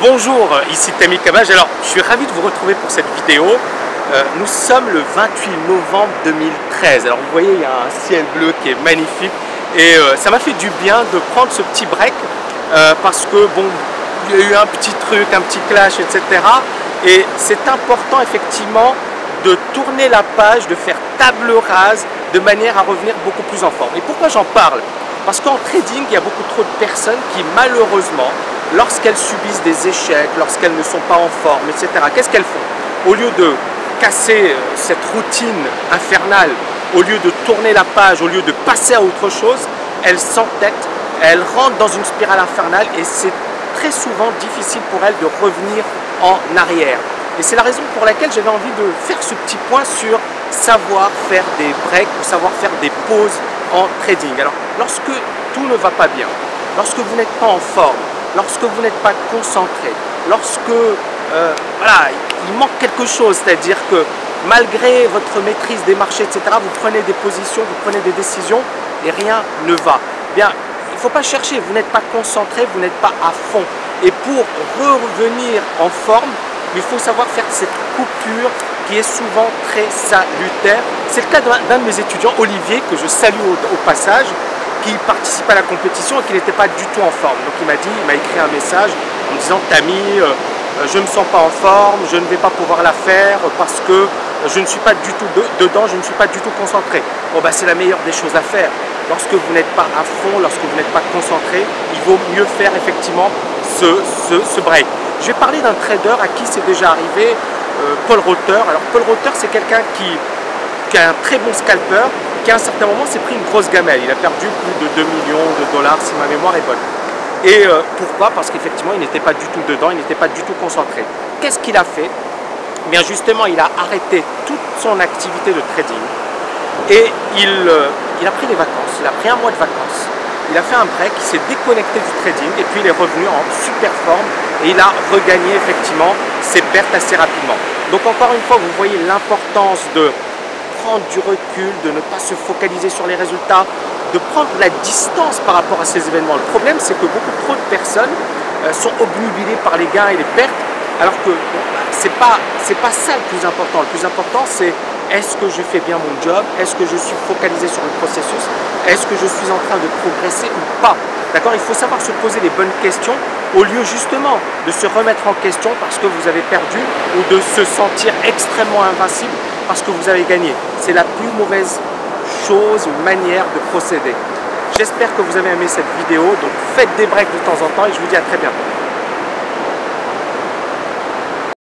Bonjour, ici Tammy Cabage. Alors, je suis ravi de vous retrouver pour cette vidéo. Nous sommes le 28 novembre 2013. Alors, vous voyez, il y a un ciel bleu qui est magnifique. Et ça m'a fait du bien de prendre ce petit break parce que, bon, il y a eu un petit truc, un petit clash, etc. Et c'est important, effectivement, de tourner la page, de faire table rase, de manière à revenir beaucoup plus en forme. Et pourquoi j'en parle? Parce qu'en trading, il y a beaucoup trop de personnes qui, malheureusement, lorsqu'elles subissent des échecs, lorsqu'elles ne sont pas en forme, etc., qu'est-ce qu'elles font? Au lieu de casser cette routine infernale, au lieu de tourner la page, au lieu de passer à autre chose, elles s'entêtent, elles rentrent dans une spirale infernale et c'est très souvent difficile pour elles de revenir en arrière. Et c'est la raison pour laquelle j'avais envie de faire ce petit point sur savoir faire des breaks, ou savoir faire des pauses en trading. Alors, lorsque tout ne va pas bien, lorsque vous n'êtes pas en forme, lorsque vous n'êtes pas concentré, lorsque voilà, il manque quelque chose, c'est-à-dire que malgré votre maîtrise des marchés, etc., vous prenez des positions, vous prenez des décisions et rien ne va. Bien, il ne faut pas chercher, vous n'êtes pas concentré, vous n'êtes pas à fond. Et pour revenir en forme, il faut savoir faire cette coupure qui est souvent très salutaire. C'est le cas d'un de mes étudiants, Olivier, que je salue au passage, qui participe à la compétition et qui n'était pas du tout en forme. Donc il m'a écrit un message en me disant: Tammy, je ne me sens pas en forme, je ne vais pas pouvoir la faire parce que je ne suis pas du tout dedans, je ne suis pas du tout concentré. Bon, bah, c'est la meilleure des choses à faire. Lorsque vous n'êtes pas à fond, lorsque vous n'êtes pas concentré, il vaut mieux faire effectivement ce break. Je vais parler d'un trader à qui c'est déjà arrivé, Paul Rotter. Alors Paul Rotter, c'est quelqu'un qui est un très bon scalper, qui à un certain moment s'est pris une grosse gamelle. Il a perdu plus de 2 millions de dollars si ma mémoire est bonne. Et pourquoi? Parce qu'effectivement il n'était pas du tout dedans, il n'était pas du tout concentré. Qu'est-ce qu'il a fait? Eh bien justement, il a arrêté toute son activité de trading et il a pris des vacances, il a pris un mois de vacances. Il a fait un break, il s'est déconnecté du trading et puis il est revenu en super forme et il a regagné effectivement ses pertes assez rapidement. Donc encore une fois, vous voyez l'importance de prendre du recul, de ne pas se focaliser sur les résultats, de prendre la distance par rapport à ces événements. Le problème, c'est que beaucoup trop de personnes sont obnubilées par les gains et les pertes, alors que bon, c'est pas ça le plus important. Le plus important, c'est: est-ce que je fais bien mon job? Est-ce que je suis focalisé sur le processus? Est-ce que je suis en train de progresser ou pas? D'accord? Il faut savoir se poser les bonnes questions au lieu justement de se remettre en question parce que vous avez perdu ou de se sentir extrêmement invincible parce que vous avez gagné. C'est la plus mauvaise chose ou manière de procéder. J'espère que vous avez aimé cette vidéo, donc faites des breaks de temps en temps et je vous dis à très bientôt.